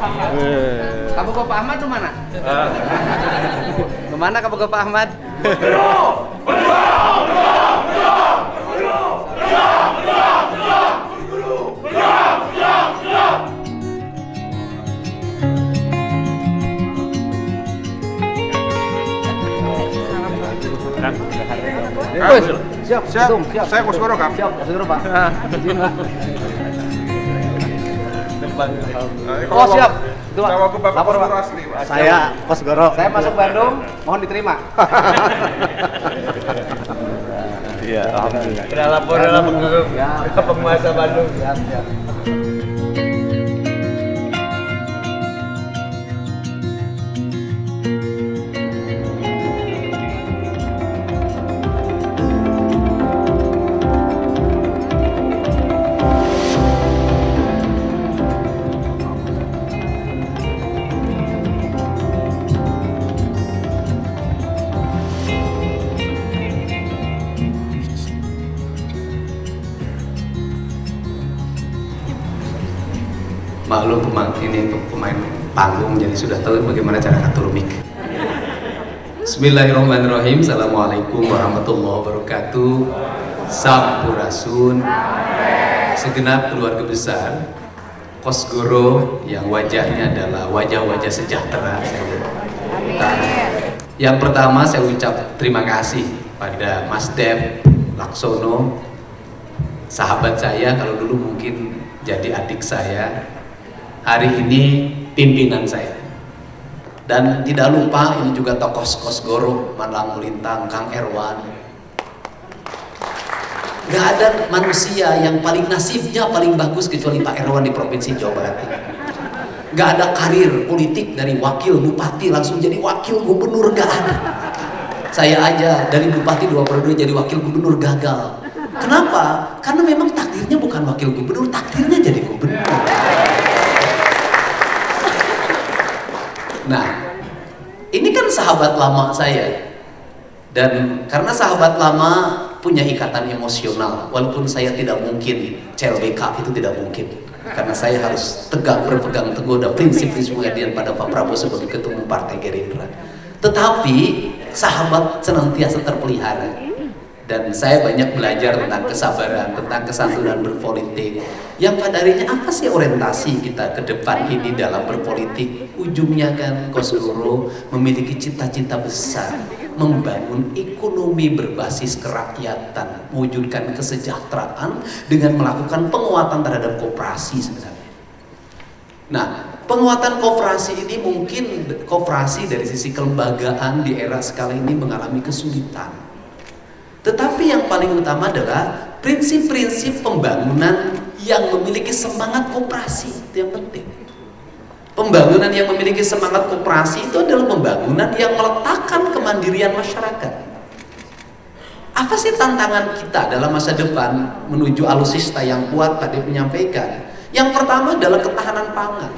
Kamu ke Pak Ahmad tuh mana? Kemana kamu ke Pak Ahmad? Siap. Saya Kos Goro, Kang. Siap, Kos Goro, Pak. Izin, Pak. Oh, siap. Itu, Pak. Lapor, Pak. Saya Kos Goro. Saya masuk Bandung, mohon diterima. Iya, alhamdulillah. Kita lapor dalam penguasa Bandung. Siap. Maklum ini untuk pemain panggung, jadi sudah tahu bagaimana cara atur mic. Bismillahirrahmanirrahim. Assalamualaikum warahmatullahi wabarakatuh. Sampurasun. Segenap keluarga besar Kos Goro yang wajahnya adalah wajah-wajah sejahtera. Yang pertama saya ucap terima kasih pada Mas Dep Laksono, sahabat saya, kalau dulu mungkin jadi adik saya, hari ini pimpinan saya. Dan tidak lupa ini juga tokoh Kos Goro, Malang Melintang, Kang Erwan. Gak ada manusia yang paling nasibnya paling bagus kecuali Pak Erwan di Provinsi Jawa Barat ini. Gak ada karir politik dari wakil bupati langsung jadi wakil gubernur, gak ada. Saya aja dari bupati 2 periode jadi wakil gubernur gagal. Kenapa? Karena memang takdirnya bukan wakil gubernur, takdirnya jadi gubernur. Nah, ini kan sahabat lama saya, dan karena sahabat lama punya ikatan emosional, walaupun saya tidak mungkin CLBK, itu tidak mungkin, karena saya harus tegak berpegang teguh dan prinsip-prinsip pengabdian pada Pak Prabowo sebagai Ketua Umum Partai Gerindra. Tetapi sahabat senantiasa terpelihara. Dan saya banyak belajar tentang kesabaran, tentang kesantunan berpolitik. Yang pada akhirnya apa sih orientasi kita ke depan ini dalam berpolitik? Ujungnya kan Kos Goro memiliki cita-cita besar, membangun ekonomi berbasis kerakyatan, mewujudkan kesejahteraan dengan melakukan penguatan terhadap koperasi sebenarnya. Nah, penguatan koperasi ini mungkin koperasi dari sisi kelembagaan di era sekarang ini mengalami kesulitan. Tetapi yang paling utama adalah prinsip-prinsip pembangunan yang memiliki semangat koperasi, itu yang penting. Pembangunan yang memiliki semangat koperasi itu adalah pembangunan yang meletakkan kemandirian masyarakat. Apa sih tantangan kita dalam masa depan menuju alutsista yang kuat tadi menyampaikan? Yang pertama adalah ketahanan pangan.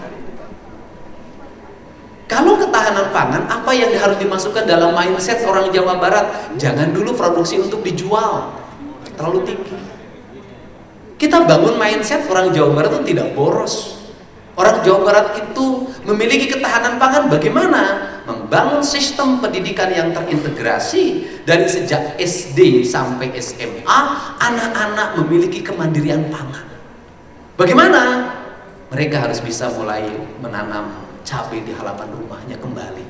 Kalau ketahanan pangan, apa yang harus dimasukkan dalam mindset orang Jawa Barat? Jangan dulu produksi untuk dijual, terlalu tinggi. Kita bangun mindset orang Jawa Barat itu tidak boros. Orang Jawa Barat itu memiliki ketahanan pangan bagaimana? Membangun sistem pendidikan yang terintegrasi dari sejak SD sampai SMA, anak-anak memiliki kemandirian pangan. Bagaimana? Mereka harus bisa mulai menanam cabai di halaman rumahnya kembali.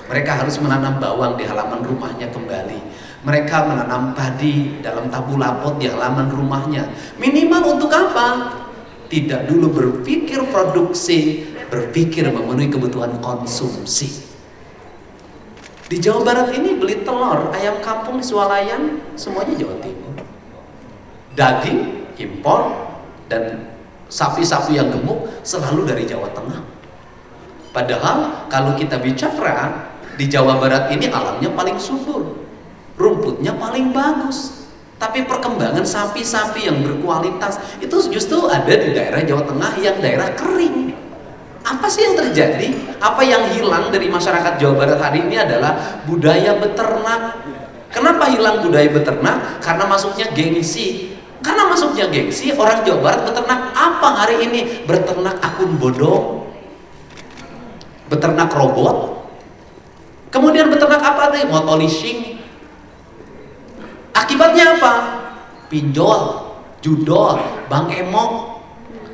Mereka harus menanam bawang di halaman rumahnya kembali. Mereka menanam padi dalam tabulapot di halaman rumahnya. Minimal untuk apa? Tidak dulu berpikir produksi, berpikir memenuhi kebutuhan konsumsi. Di Jawa Barat ini beli telur, ayam kampung di Swalayan, semuanya Jawa Timur. Daging, impor, dan sapi-sapi yang gemuk selalu dari Jawa Tengah. Padahal kalau kita bicara di Jawa Barat ini alamnya paling subur, rumputnya paling bagus, tapi perkembangan sapi-sapi yang berkualitas itu justru ada di daerah Jawa Tengah yang daerah kering. Apa sih yang terjadi? Apa yang hilang dari masyarakat Jawa Barat hari ini adalah budaya beternak. Kenapa hilang budaya beternak? Karena masuknya gengsi. Karena masuknya gengsi, orang Jawa Barat beternak apa hari ini? Berternak akun bodong. beternak robot. Kemudian beternak apa tadi? Motoleasing. Akibatnya apa? Pinjol, judol, bank emok,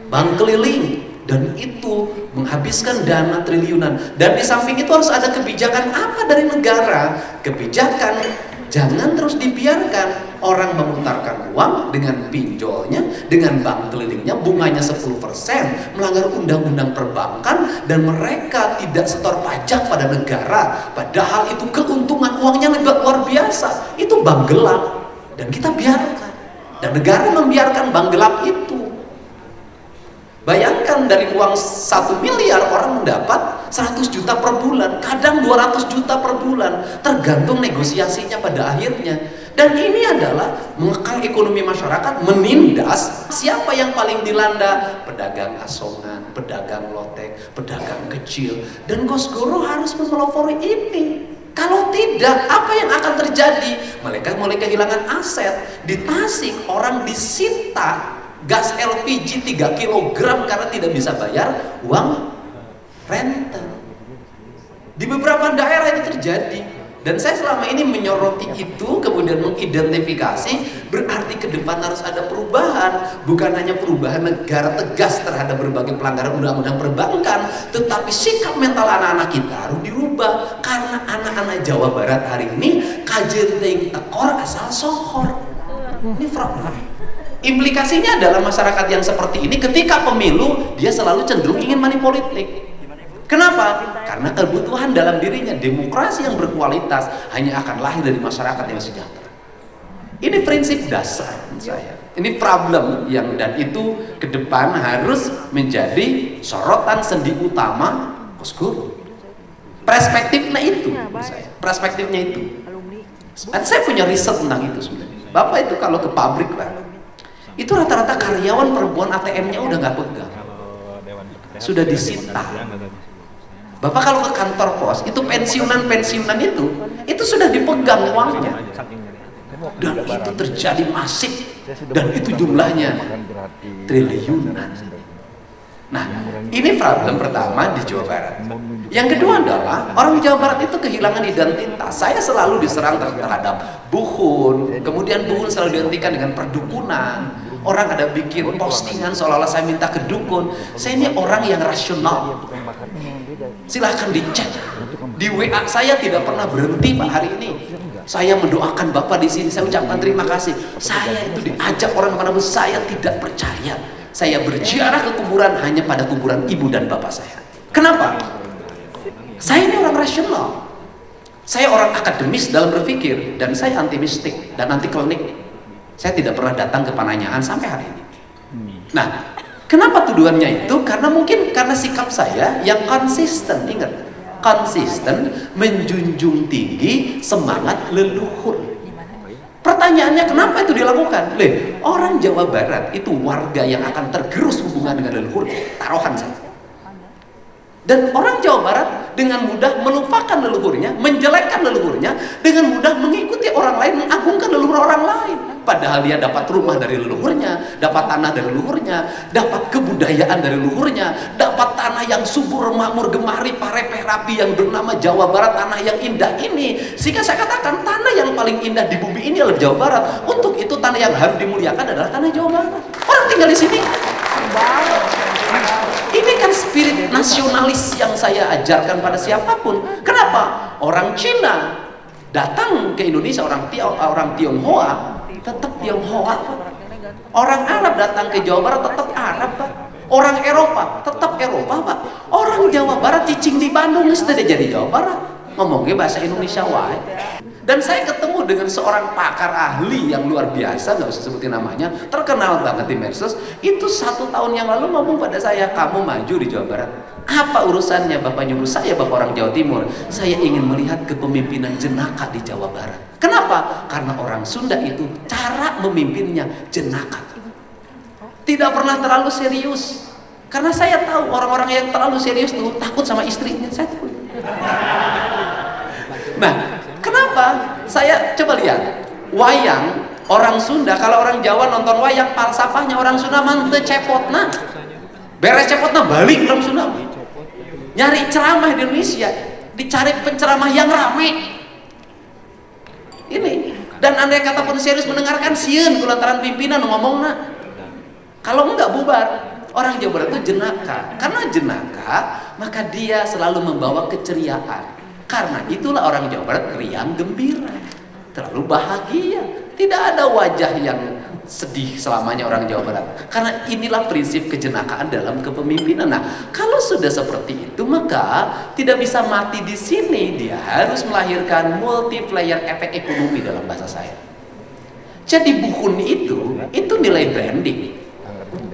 bank keliling, dan itu menghabiskan dana triliunan. Dan di samping itu harus ada kebijakan apa dari negara? Kebijakan jangan terus dibiarkan orang memutarkan uang dengan pinjolnya, dengan bank kelilingnya, bunganya 10%, melanggar undang-undang perbankan, dan mereka tidak setor pajak pada negara, padahal itu keuntungan uangnya luar biasa. Itu bank gelap, dan kita biarkan, dan negara membiarkan bank gelap itu. Bayangkan dari uang 1 miliar orang mendapat 100 juta per bulan, kadang 200 juta per bulan, tergantung negosiasinya pada akhirnya. Dan ini adalah mengekang ekonomi masyarakat, menindas siapa yang paling dilanda? Pedagang asongan, pedagang lotek, pedagang kecil. Dan Kosgoro harus memelopori ini. Kalau tidak, apa yang akan terjadi? Mereka mulai kehilangan aset. Di Tasik orang disita gas LPG 3 kg karena tidak bisa bayar uang rental. Di beberapa daerah itu terjadi, dan saya selama ini menyoroti itu, kemudian mengidentifikasi, berarti ke depan harus ada perubahan. Bukan hanya perubahan negara tegas terhadap berbagai pelanggaran undang-undang perbankan, tetapi sikap mental anak-anak kita harus dirubah. Karena anak-anak Jawa Barat hari ini kajenteng tekor asal sohor. Ini fraud. Implikasinya adalah masyarakat yang seperti ini ketika pemilu dia selalu cenderung ingin money politik. Kenapa? Karena kebutuhan dalam dirinya demokrasi yang berkualitas hanya akan lahir dari masyarakat yang sejahtera. Ini prinsip dasar saya. Ini problem yang, dan itu ke depan harus menjadi sorotan sendi utama Kosgoro. Perspektifnya itu, saya. Perspektifnya itu. Dan saya punya riset tentang itu sebenarnya. Bapak itu kalau ke pabrik lah, itu rata-rata karyawan perempuan ATM-nya udah nggak pegang, sudah disita. Bapak kalau ke kantor pos, itu pensiunan itu sudah dipegang uangnya, dan itu terjadi masif, dan itu jumlahnya triliunan. Nah, ini problem pertama di Jawa Barat. Yang kedua adalah orang Jawa Barat itu kehilangan identitas. Saya selalu diserang terhadap buhun, kemudian buhun selalu dihentikan dengan perdukunan. Orang ada bikin postingan seolah-olah saya minta ke dukun. Saya ini orang yang rasional. Silahkan dicek. Di WA saya tidak pernah berhenti Pak hari ini. Saya mendoakan Bapak di sini. Saya ucapkan terima kasih. Saya itu diajak orang kemana-mana, saya tidak percaya. Saya berziarah ke kuburan hanya pada kuburan ibu dan bapak saya. Kenapa? Saya ini orang rasional. Saya orang akademis dalam berpikir, dan saya anti mistik dan anti klinik. Saya tidak pernah datang ke Pananyaan sampai hari ini. Nah, kenapa tuduhannya itu? Karena mungkin karena sikap saya yang konsisten. Ingat, konsisten menjunjung tinggi semangat leluhur. Pertanyaannya, kenapa itu dilakukan? Orang Jawa Barat itu warga yang akan tergerus hubungan dengan leluhur, taruhan saya. Dan orang Jawa Barat dengan mudah melupakan leluhurnya, menjelekkan leluhurnya, dengan mudah mengikuti orang lain, mengagungkan leluhur orang lain. Padahal dia dapat rumah dari leluhurnya, dapat tanah dari leluhurnya, dapat kebudayaan dari leluhurnya, dapat tanah yang subur, makmur, gemari, parepeh, rapi yang bernama Jawa Barat, tanah yang indah ini. Sehingga saya katakan tanah yang paling indah di bumi ini adalah Jawa Barat. Untuk itu tanah yang harus dimuliakan adalah tanah Jawa Barat. Orang tinggal di sini. Ini kan spirit nasionalis yang saya ajarkan pada siapapun. Kenapa? Orang Cina datang ke Indonesia, orang Tionghoa tetap Tionghoa. Orang Arab datang ke Jawa Barat tetap Arab, Pak. Orang Eropa tetap Eropa, Pak. Orang Jawa Barat cicing di Bandung sudah jadi Jawa Barat. Ngomongnya bahasa Indonesia wae. Dan saya ketemu dengan seorang pakar ahli yang luar biasa, nggak usah sebutin namanya, terkenal banget di medsos. Itu 1 tahun yang lalu ngomong pada saya, kamu maju di Jawa Barat. Apa urusannya Bapak nyuruh saya, Bapak orang Jawa Timur? Saya ingin melihat kepemimpinan jenaka di Jawa Barat. Kenapa? Karena orang Sunda itu cara memimpinnya jenaka. Tidak pernah terlalu serius. Karena saya tahu orang-orang yang terlalu serius itu takut sama istrinya. Saya tahu. Nah, kenapa? Saya coba lihat wayang orang Sunda. Kalau orang Jawa nonton wayang, falsafahnya orang Sunda mante cepotna, beres cepotna balik orang Sunda. Nyari ceramah di Indonesia, dicari penceramah yang rame. Ini, dan andai kata pun serius mendengarkan sieun kulantaran pimpinan ngomong nak. Kalau enggak bubar. Orang Jawa Barat itu jenaka. Karena jenaka, maka dia selalu membawa keceriaan. Karena itulah orang Jawa Barat riang gembira, terlalu bahagia. Tidak ada wajah yang sedih selamanya orang Jawa Barat. Karena inilah prinsip kejenakaan dalam kepemimpinan. Nah, kalau sudah seperti itu, maka tidak bisa mati di sini. Dia harus melahirkan multiplier efek ekonomi dalam bahasa saya. Jadi Buhun itu nilai branding.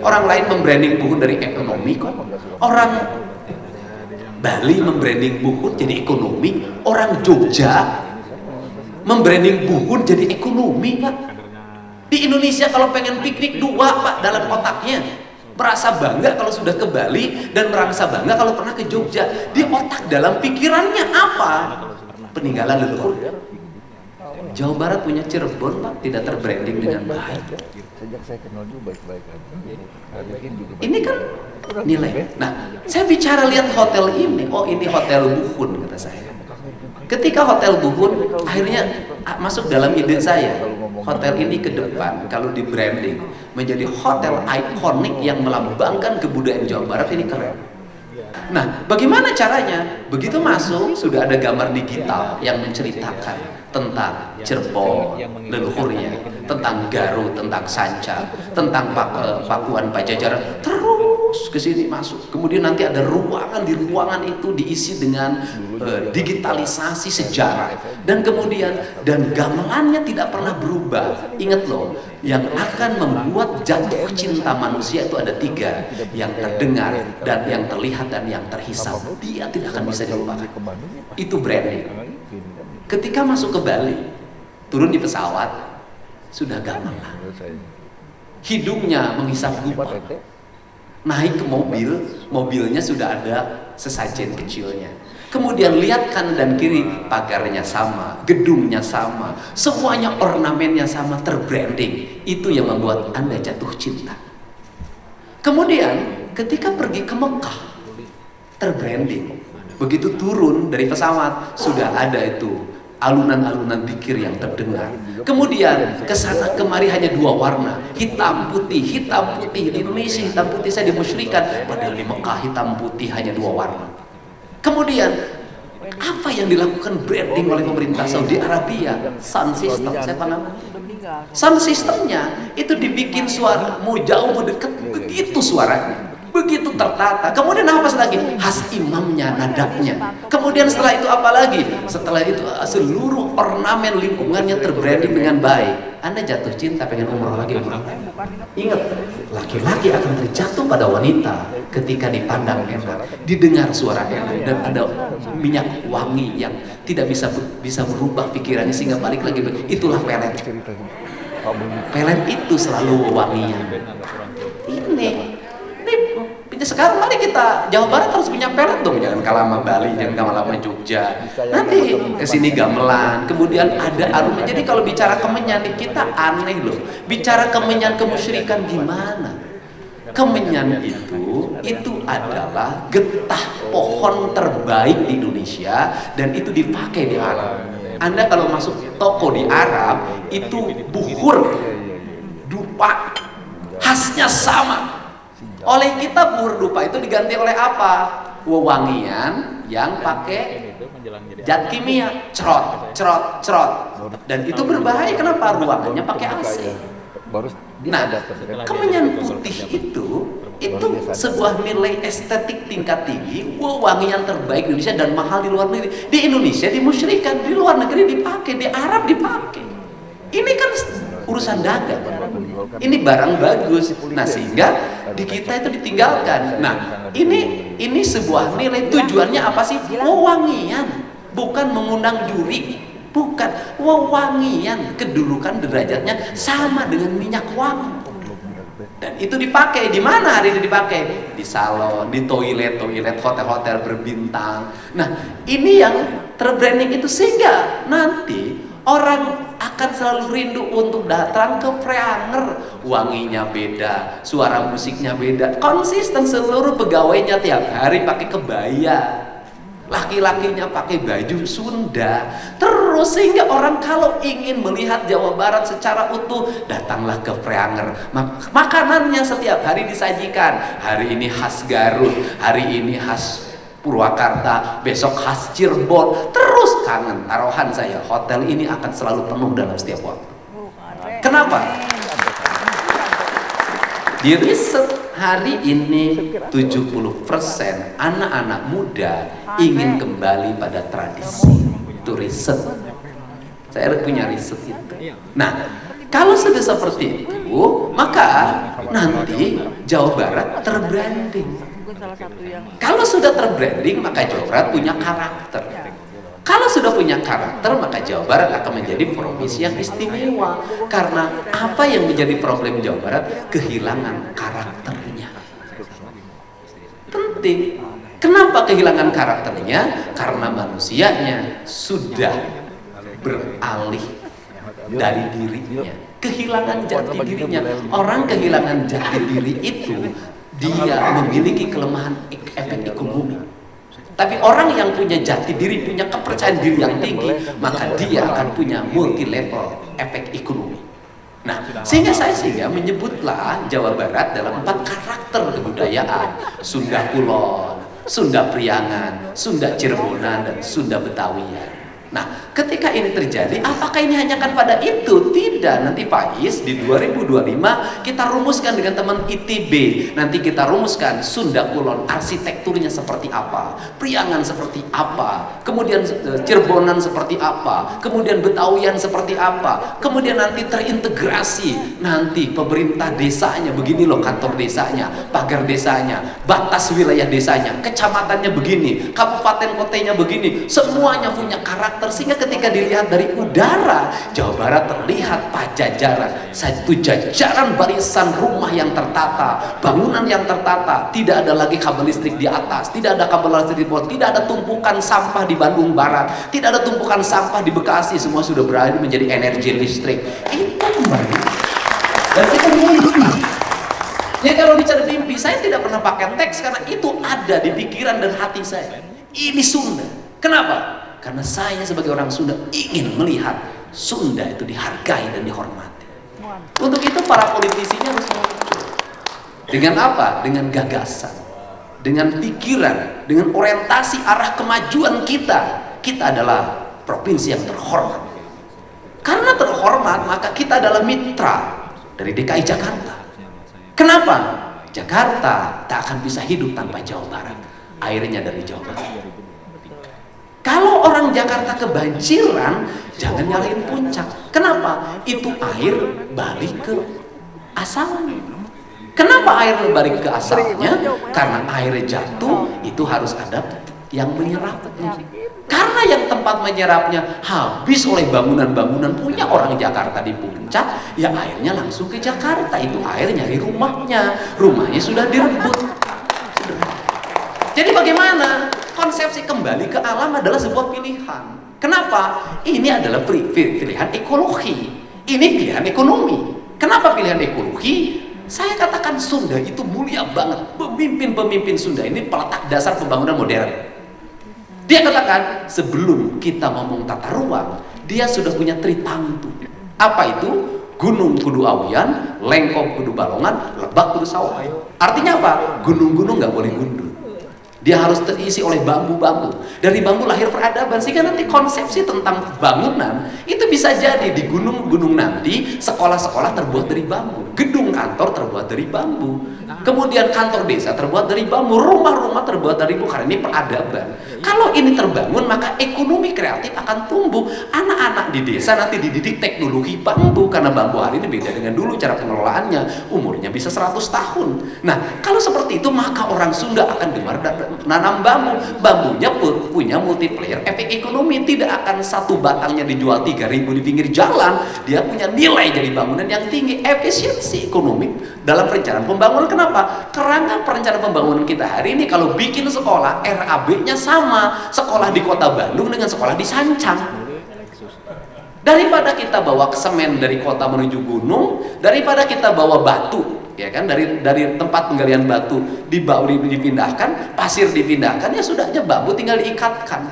Orang lain membranding Buhun dari ekonomi kok. Orang Bali membranding Buhun jadi ekonomi. Orang Jogja membranding Buhun jadi ekonomi, Pak. Di Indonesia kalau pengen piknik dua, Pak, dalam otaknya. Merasa bangga kalau sudah ke Bali dan merasa bangga kalau pernah ke Jogja. Di otak dalam pikirannya apa? Peninggalan leluhur. Jawa Barat punya Cirebon, Pak, tidak terbranding dengan baik. Sejak saya kenal juga baik-baik aja. Ini kan nilai. Nah, saya bicara lihat hotel ini. Oh, ini hotel Buhun, kata saya. Ketika hotel Buhun, akhirnya masuk dalam ide saya. Hotel ini ke depan, kalau di branding, menjadi hotel ikonik yang melambangkan kebudayaan Jawa Barat, ini keren. Nah, bagaimana caranya? Begitu masuk, sudah ada gambar digital yang menceritakan tentang Cirebon, leluhurnya, tentang Garut, tentang Sanca, tentang Pakuan Pajajaran, terus ke sini masuk. Kemudian nanti ada ruangan, di ruangan itu diisi dengan digitalisasi sejarah, dan kemudian gamelannya tidak pernah berubah. Ingat loh, yang akan membuat jatuh cinta manusia itu ada 3, yang terdengar dan yang terlihat dan yang terhisap. Dia tidak akan bisa dilupakan. Itu branding. Ketika masuk ke Bali, turun di pesawat, sudah gamelan. Hidungnya menghisap dupa. Naik ke mobil, mobilnya sudah ada sesajen kecilnya. Kemudian lihat kanan dan kiri, pagarnya sama, gedungnya sama, semuanya ornamennya sama, terbranding. Itu yang membuat Anda jatuh cinta. Kemudian ketika pergi ke Mekah, terbranding. Begitu turun dari pesawat, sudah ada itu alunan-alunan zikir yang terdengar. Kemudian kesana kemari hanya 2 warna, hitam putih. Di Indonesia hitam putih saya dimusyrikan, padahal di Mekah hitam putih hanya 2 warna. Kemudian apa yang dilakukan branding oleh pemerintah Saudi Arabia? Sound system, saya paham. Sound systemnya itu dibikin suara mau jauh mau dekat, begitu suaranya, begitu tertata. Kemudian apa lagi? Khas imamnya, nadabnya. Kemudian setelah itu apa lagi? Setelah itu seluruh ornamen lingkungannya terbranding dengan baik. Anda jatuh cinta, pengen umroh lagi. Ingat, laki-laki akan terjatuh pada wanita ketika dipandang enak, didengar suara enak, dan ada minyak wangi yang tidak bisa merubah pikirannya sehingga balik lagi. Itulah pelet. Pelet itu selalu wanginya. Ini sekarang mari kita Jawa Barat harus punya pelet dong, jangan kalah sama Bali, jangan kalah sama Jogja. Nanti kesini gamelan, kemudian ada aroma. Jadi kalau bicara kemenyan kita aneh loh. Bicara kemenyan kemusyrikan gimana? Kemenyan itu adalah getah pohon terbaik di Indonesia dan itu dipakai di Arab. Anda kalau masuk toko di Arab itu buhur, dupa, khasnya sama. Oleh kita buhur dupa itu diganti oleh apa? Wewangian yang pakai zat kimia, cerot. Dan itu berbahaya, kenapa? Ruangannya pakai AC. Nah, kemenyan putih itu sebuah nilai estetik tingkat tinggi, wewangian terbaik di Indonesia dan mahal di luar negeri. Di Indonesia dimusyrikan, di luar negeri dipakai, di Arab dipakai. Ini kan urusan dagang. Ini barang bagus. Nah, sehingga di kita itu ditinggalkan. Nah, ini sebuah nilai, tujuannya apa sih? Wewangian, bukan mengundang juri, bukan. Wewangian, kedudukan derajatnya sama dengan minyak wangi. Dan itu dipakai di mana hari ini dipakai? Di salon, di toilet, hotel-hotel berbintang. Nah, ini yang terbranding itu sehingga nanti orang akan selalu rindu untuk datang ke Preanger. Wanginya beda, suara musiknya beda, konsisten, seluruh pegawainya tiap hari pakai kebaya, laki-lakinya pakai baju Sunda. Terus sehingga orang kalau ingin melihat Jawa Barat secara utuh, datanglah ke Preanger. Makanannya setiap hari disajikan. Hari ini khas Garut, hari ini khas Purwakarta, besok khas Cirebon. Terus kangen, taruhan saya, hotel ini akan selalu penuh dalam setiap waktu. Kenapa? Di riset hari ini 70% anak-anak muda ingin kembali pada tradisi. Itu riset. Saya punya riset itu. Nah, kalau sudah seperti itu, maka nanti Jawa Barat terbranding. Kalau sudah terbranding, maka Jawa Barat punya karakter. Kalau sudah punya karakter, maka Jawa Barat akan menjadi provinsi yang istimewa. Karena apa yang menjadi problem Jawa Barat? Kehilangan karakternya. Penting. Kenapa kehilangan karakternya? Karena manusianya sudah beralih dari dirinya, kehilangan jati dirinya. Orang kehilangan jati diri itu, dia memiliki kelemahan efek ekonomi. Tapi orang yang punya jati diri, punya kepercayaan diri yang tinggi, maka dia akan punya multi level efek ekonomi. Nah, sehingga menyebutlah Jawa Barat dalam 4 karakter kebudayaan: Sunda Kulon, Sunda Priangan, Sunda Cirebonan, dan Sunda Betawian. Nah, ketika ini terjadi, apakah ini hanya kan pada itu? Tidak. Nanti Faiz di 2025 kita rumuskan dengan teman ITB. Nanti kita rumuskan Sunda Kulon arsitekturnya seperti apa, Priangan seperti apa, kemudian Cirebonan seperti apa, kemudian Betawian seperti apa, kemudian nanti terintegrasi. Nanti pemerintah desanya begini loh, kantor desanya, pagar desanya, batas wilayah desanya, kecamatannya begini, kabupaten kotanya begini, semuanya punya karakter. Sehingga ketika dilihat dari udara, Jawa Barat terlihat pajajaran, satu jajaran barisan rumah yang tertata, bangunan yang tertata, tidak ada lagi kabel listrik di atas, tidak ada kabel listrik di bawah, tidak ada tumpukan sampah di Bandung Barat, tidak ada tumpukan sampah di Bekasi, semua sudah beralih menjadi energi listrik. Itu kembali. Dan itu mimpi. Jadi kalau bicara mimpi, saya tidak pernah pakai teks karena itu ada di pikiran dan hati saya. Ini Sunda. Kenapa? Karena saya sebagai orang Sunda ingin melihat Sunda itu dihargai dan dihormati. Untuk itu para politisinya harus muncul. Dengan apa? Dengan gagasan, dengan pikiran, dengan orientasi arah kemajuan kita. Kita adalah provinsi yang terhormat. Karena terhormat, maka kita adalah mitra dari DKI Jakarta. Kenapa? Jakarta tak akan bisa hidup tanpa Jawa Barat. Airnya dari Jawa Barat. Kalau orang Jakarta kebanjiran, jangan nyalain puncak. Kenapa? Itu air balik ke asalnya. Kenapa air balik ke asalnya? Karena air jatuh itu harus ada yang menyerapnya. Karena yang tempat menyerapnya habis oleh bangunan-bangunan punya orang Jakarta di puncak, ya airnya langsung ke Jakarta. Itu air nyari rumahnya. Rumahnya sudah direbut. Jadi bagaimana? Konsepsi kembali ke alam adalah sebuah pilihan. Kenapa? Ini adalah pilihan ekologi. Ini pilihan ekonomi. Kenapa pilihan ekologi? Saya katakan Sunda itu mulia banget. Pemimpin-pemimpin Sunda ini peletak dasar pembangunan modern. Dia katakan sebelum kita ngomong tata ruang, dia sudah punya tritangtu. Apa itu? Gunung kudu awian, lengkong kudu balongan, lebak kudu sawah. Artinya apa? Gunung-gunung nggak boleh gundul. Dia harus terisi oleh bambu-bambu. Dari bambu lahir peradaban. Sehingga nanti konsepsi tentang bangunan itu bisa jadi di gunung-gunung nanti sekolah-sekolah terbuat dari bambu, gedung kantor terbuat dari bambu, kemudian kantor desa terbuat dari bambu, rumah-rumah terbuat dari bambu. Karena ini peradaban. Kalau ini terbangun, maka ekonomi kreatif akan tumbuh. Anak-anak di desa nanti dididik teknologi bambu. Karena bambu hari ini beda dengan dulu cara pengelolaannya. Umurnya bisa 100 tahun. Nah, kalau seperti itu, maka orang Sunda akan gemar nanam bambu. Bambunya punya multiplier efek ekonomi. Tidak akan satu batangnya dijual 3.000 di pinggir jalan. Dia punya nilai jadi bangunan yang tinggi. Efisiensi ekonomi dalam perencanaan pembangunan. Kenapa? Karena perencanaan pembangunan kita hari ini kalau bikin sekolah, RAB-nya sama sekolah di kota Bandung dengan sekolah di Sancang. Daripada kita bawa semen dari kota menuju gunung, daripada kita bawa batu, ya kan, dari tempat penggalian batu dipindahkan, pasir dipindahkan, ya sudah aja bambu tinggal diikatkan.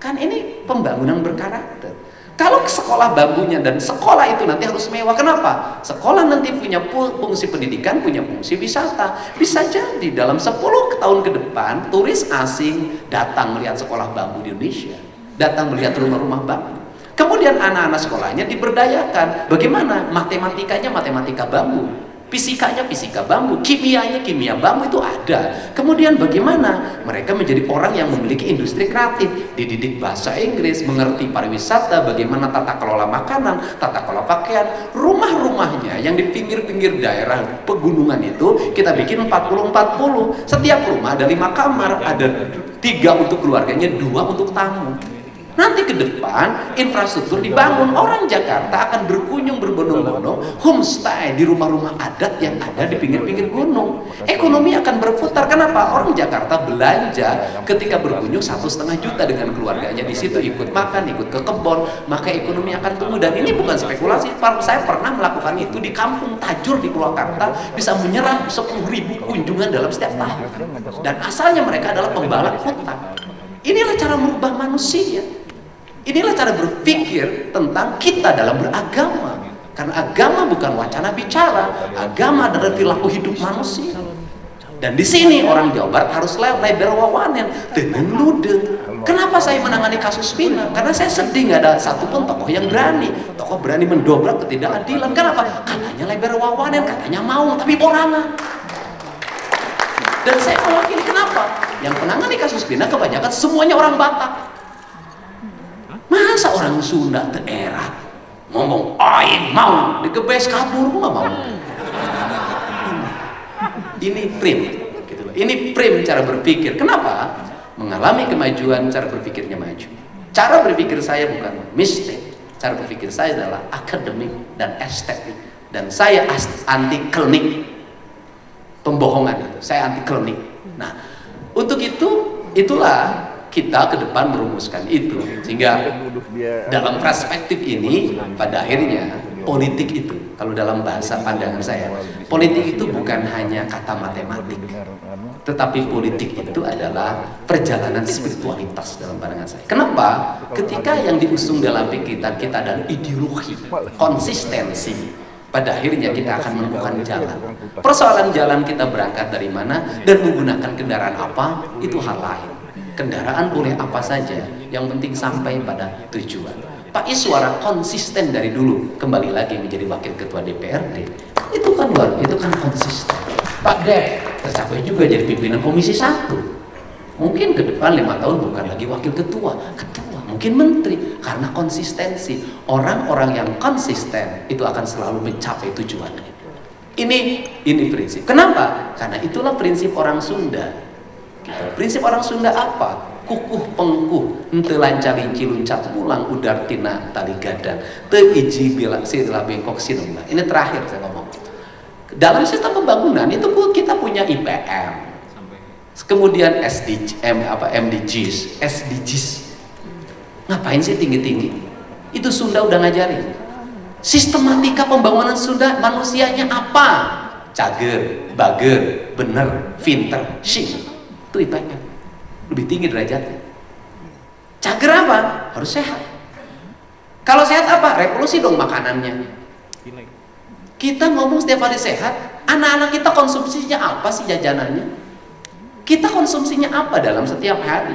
Kan ini pembangunan berkarakter. Kalau sekolah bambunya dan sekolah itu nanti harus mewah. Kenapa? Sekolah nanti punya fungsi pendidikan, punya fungsi wisata. Bisa jadi dalam 10 tahun ke depan turis asing datang melihat sekolah bambu di Indonesia, datang melihat rumah-rumah bambu. Kemudian anak-anak sekolahnya diberdayakan. Bagaimana? Matematikanya matematika bambu, fisikanya fisika bambu, kimianya kimia bambu, itu ada. Kemudian bagaimana mereka menjadi orang yang memiliki industri kreatif, dididik bahasa Inggris, mengerti pariwisata, bagaimana tata kelola makanan, tata kelola pakaian. Rumah-rumahnya yang di pinggir-pinggir daerah pegunungan itu kita bikin 40-40. Setiap rumah ada 5 kamar, ada 3 untuk keluarganya, 2 untuk tamu. Nanti ke depan infrastruktur dibangun, orang Jakarta akan berkunjung berbondong-bondong homestay di rumah-rumah adat yang ada di pinggir-pinggir gunung. Ekonomi akan berputar. Kenapa? Orang Jakarta belanja ketika berkunjung 1,5 juta dengan keluarganya di situ, ikut makan, ikut ke kebun, maka ekonomi akan tumbuh. Dan ini bukan spekulasi, saya pernah melakukan itu di kampung Tajur di Purwakarta, bisa menyerap 10.000 kunjungan dalam setiap tahun. Dan asalnya mereka adalah pembalap hutan. Inilah cara merubah manusia. Inilah cara berpikir tentang kita dalam beragama. Karena agama bukan wacana bicara, agama adalah perilaku hidup manusia. Dan di sini orang Jawa Barat harus lebar wawanen dengan ludeng. Kenapa saya menangani kasus Vina? Karena saya sedih nggak ada satupun tokoh yang berani. Tokoh berani mendobrak ketidakadilan. Kenapa? Katanya lebar wawanen, katanya mau, tapi borangan. Dan saya mewakili. Kenapa? Yang menangani kasus Vina kebanyakan semuanya orang Batak. Masa orang Sunda daerah ngomong aing mau digebes kabur, gua nggak mau. Ini prim, gitu loh. Ini prim cara berpikir. Kenapa? Mengalami kemajuan, cara berpikirnya maju. Cara berpikir saya bukan mistik. Cara berpikir saya adalah akademik dan estetik. Dan saya anti klinik pembohongan itu. Saya anti klinik. Nah, untuk itulah kita ke depan merumuskan itu, sehingga dalam perspektif ini pada akhirnya politik itu, kalau dalam bahasa pandangan saya, politik itu bukan hanya kata matematik, tetapi politik itu adalah perjalanan spiritualitas dalam pandangan saya. Kenapa? Ketika yang diusung dalam pikiran kita adalah ideologi, konsistensi, pada akhirnya kita akan menemukan jalan. Persoalan jalan kita berangkat dari mana dan menggunakan kendaraan apa, itu hal lain. Kendaraan boleh apa saja, yang penting sampai pada tujuan. Pak Iswara konsisten dari dulu, kembali lagi menjadi wakil ketua DPRD. Itu kan konsisten. Pak Dek tercapai juga jadi pimpinan Komisi 1. Mungkin ke depan 5 tahun bukan lagi wakil ketua, mungkin menteri, karena konsistensi. Orang-orang yang konsisten itu akan selalu mencapai tujuannya. Ini prinsip. Kenapa? Karena itulah prinsip orang Sunda. Prinsip orang Sunda apa? Kukuh pengkuh, ente lancari ciluncat pulang udar tina tali gadan, te iji bila sila bengkok sinumba. Ini terakhir saya ngomong. Dalam sistem pembangunan itu kita punya IPM, kemudian SDGs. Ngapain sih tinggi-tinggi? Itu Sunda udah ngajarin. Sistematika pembangunan Sunda manusianya apa? Cager, bager, bener, pinter, sing. Itu IPM lebih tinggi derajatnya. Cager apa? Harus sehat. Kalau sehat apa? Revolusi dong makanannya. Kita ngomong setiap hari sehat, anak-anak kita konsumsinya apa sih jajanannya? Kita konsumsinya apa dalam setiap hari?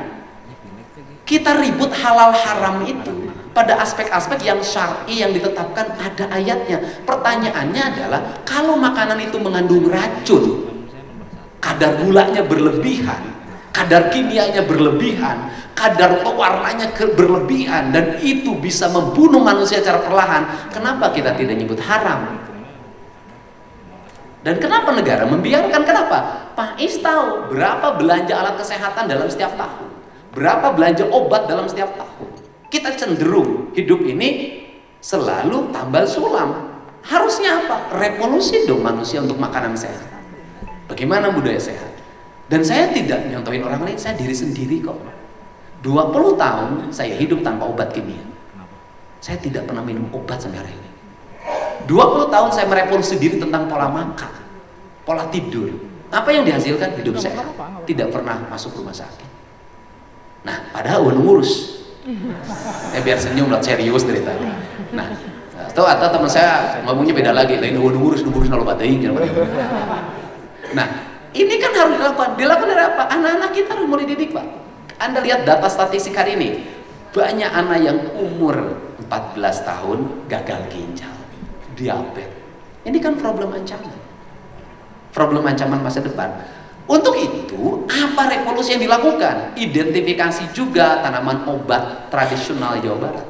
Kita ribut halal haram itu pada aspek-aspek yang syar'i yang ditetapkan ada ayatnya. Pertanyaannya adalah kalau makanan itu mengandung racun, kadar gulanya berlebihan, kadar kimianya berlebihan, kadar pewarnanya berlebihan, dan itu bisa membunuh manusia secara perlahan. Kenapa kita tidak nyebut haram? Dan kenapa negara membiarkan? Kenapa? Pak Is tahu berapa belanja alat kesehatan dalam setiap tahun, berapa belanja obat dalam setiap tahun. Kita cenderung hidup ini selalu tambal sulam. Harusnya apa? Revolusi dong manusia untuk makanan sehat. Bagaimana budaya sehat? Dan saya tidak nyontohin orang lain, saya diri sendiri kok. 20 tahun saya hidup tanpa obat kimia. Saya tidak pernah minum obat sampai hari ini. 20 tahun saya merevolusi diri tentang pola makan, pola tidur. Apa yang dihasilkan? Hidup sehat. Tidak pernah masuk rumah sakit. Nah, padahal ngurus. Biar senyum lah, serius dari tadi. Nah, atau teman saya ngomongnya beda lagi, lain ngurus kalau bateing. Nah, ini kan harus dilakukan. Dilakukan dari apa? Anak-anak kita harus mulai didik, Pak. Anda lihat data statistik hari ini, banyak anak yang umur 14 tahun gagal ginjal, diabetes. Ini kan problem ancaman masa depan. Untuk itu, apa revolusi yang dilakukan? Identifikasi juga tanaman obat tradisional Jawa Barat.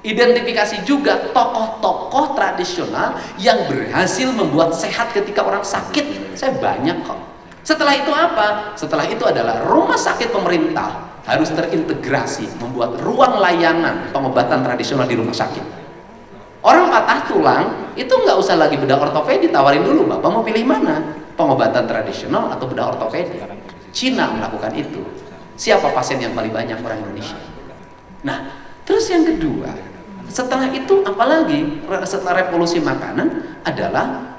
Identifikasi juga tokoh-tokoh tradisional yang berhasil membuat sehat ketika orang sakit. Saya banyak kok. Setelah itu apa? Setelah itu adalah rumah sakit pemerintah harus terintegrasi, membuat ruang layanan pengobatan tradisional di rumah sakit. Orang patah tulang itu nggak usah lagi bedah ortopedi, tawarin dulu, Bapak mau pilih mana? Pengobatan tradisional atau bedah ortopedi? Cina melakukan itu. Siapa pasien yang paling banyak? Orang Indonesia. Nah, terus yang kedua, setelah itu apalagi setelah revolusi makanan adalah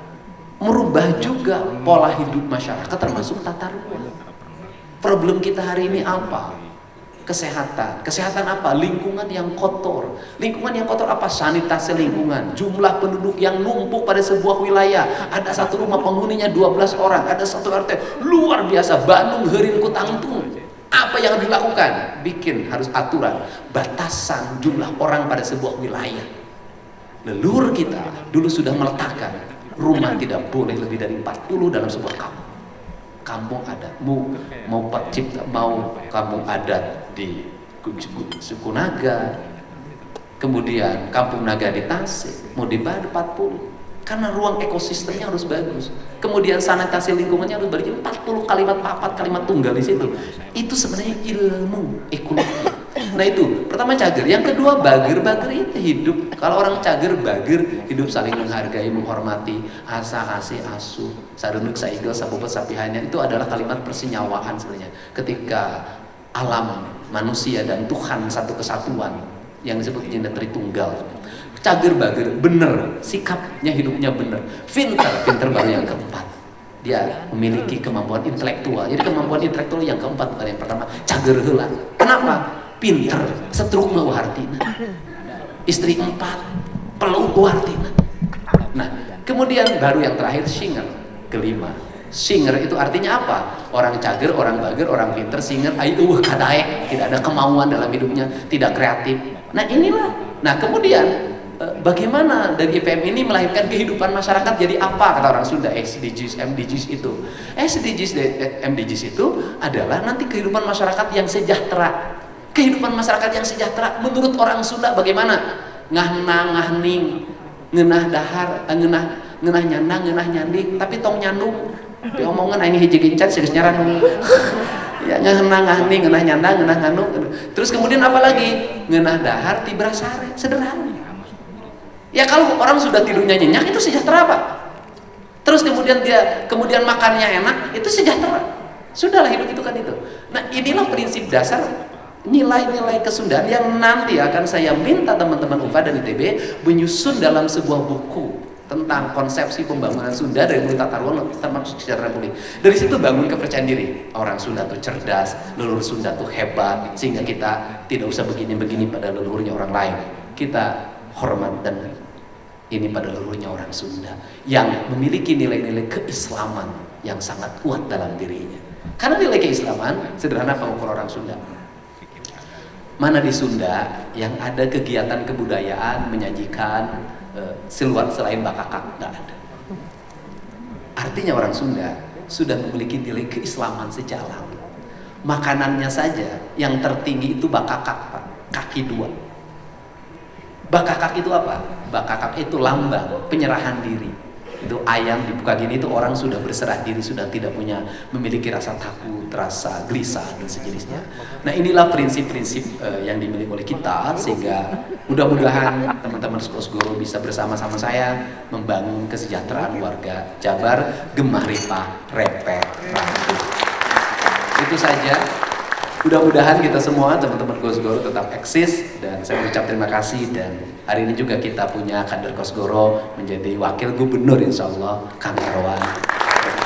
merubah juga pola hidup masyarakat termasuk tata ruang. Problem kita hari ini apa? Kesehatan. Kesehatan apa? Lingkungan yang kotor. Lingkungan yang kotor apa? Sanitasi lingkungan. Jumlah penduduk yang numpuk pada sebuah wilayah. Ada satu rumah penghuninya 12 orang. Ada satu RT. Luar biasa. Bandung herin ku tangtung. Apa yang dilakukan? Bikin harus aturan. Batasan jumlah orang pada sebuah wilayah. Leluhur kita dulu sudah meletakkan rumah tidak boleh lebih dari 40 dalam sebuah kampung. Kampung adat, mau cipta, mau kampung adat di suku Naga, kemudian kampung Naga di Tasik, mau di Badu 40, karena ruang ekosistemnya harus bagus, kemudian sanitasi lingkungannya harus bagus. 40 kalimat papat, kalimat tunggal di situ. Itu sebenarnya ilmu ekologi. Nah itu pertama cager, yang kedua bager itu hidup. Kalau orang cager bager hidup saling menghargai, menghormati, asa asih asuh sadunuk saigel sabobot sapihannya. Itu adalah kalimat persenyawaan sebenarnya ketika alam manusia dan Tuhan satu kesatuan yang disebut Jinda Tritunggal. Cager bager bener, sikapnya hidupnya bener. Pinter baru yang keempat, dia memiliki kemampuan intelektual. Jadi kemampuan intelektual yang keempat, bukan yang pertama. Cager heula. Kenapa? Pinter, setruk mau hartina, istri 4, peluk hartina. Nah, kemudian baru yang terakhir singer, kelima. Singer itu artinya apa? Orang cager, orang bager, orang pinter, singer, kadaek, tidak ada kemauan dalam hidupnya, tidak kreatif. Nah inilah. Nah kemudian bagaimana dari IPM ini melahirkan kehidupan masyarakat jadi apa, kata orang Sunda, SDGs, MDGs itu. SDGs, MDGs itu adalah nanti kehidupan masyarakat yang sejahtera. Kehidupan masyarakat yang sejahtera menurut orang Sunda bagaimana? Ngahning, ngeunah dahar, ngeunah nyandang, ngeunah nyanding, tapi tong nyandung. Diomongan ini hiji gincat geus nyaran. Ya ngahning, ngeunah nyandang, ngeunah ngandung. Terus kemudian apa lagi? Ngeunah dahar ti brasare, sederhana. Ya kalau orang sudah tidurnya nyenyak itu sejahtera, Pak. Terus kemudian makannya enak, itu sejahtera. Sudahlah, hidup itu kan itu. Nah, inilah prinsip dasar nilai-nilai kesundaan yang nanti akan saya minta teman-teman UNPAD dan ITB menyusun dalam sebuah buku tentang konsepsi pembangunan Sunda dari mulai tata ruang termasuk kesejahteraan publik. Dari situ bangun kepercayaan diri. Orang Sunda tuh cerdas, leluhur Sunda tuh hebat, sehingga kita tidak usah begini-begini pada leluhurnya orang lain. Kita hormat dan ini pada leluhurnya orang Sunda yang memiliki nilai-nilai keislaman yang sangat kuat dalam dirinya. Karena nilai keislaman sederhana pengukur orang Sunda. Mana di Sunda yang ada kegiatan kebudayaan menyajikan selain bakakak? Nggak ada. Artinya orang Sunda sudah memiliki nilai keislaman sejalan. Makanannya saja yang tertinggi itu bakakak, Pak, kaki 2. Bakakak itu apa? Bakakak itu lambang penyerahan diri. Itu ayam dibuka gini itu orang sudah berserah diri, sudah tidak memiliki rasa takut, rasa gelisah dan sejenisnya. Nah inilah prinsip-prinsip yang dimiliki oleh kita, sehingga mudah-mudahan teman-teman Skosgoro bisa bersama-sama saya membangun kesejahteraan warga Jabar, gemah ripah repet. Itu saja. Mudah-mudahan kita semua teman-teman Kosgoro tetap eksis, dan saya mengucap terima kasih. Dan hari ini juga kita punya kader Kosgoro menjadi wakil gubernur insya Allah, Kang Erwan.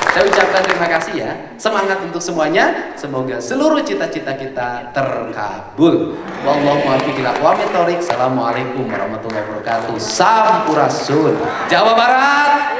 Saya ucapkan terima kasih ya, semangat untuk semuanya, semoga seluruh cita-cita kita terkabul. Wallahu muwaffiq ila aqwamit thoriq. Assalamualaikum warahmatullahi wabarakatuh. Sampurasun Jawa Barat.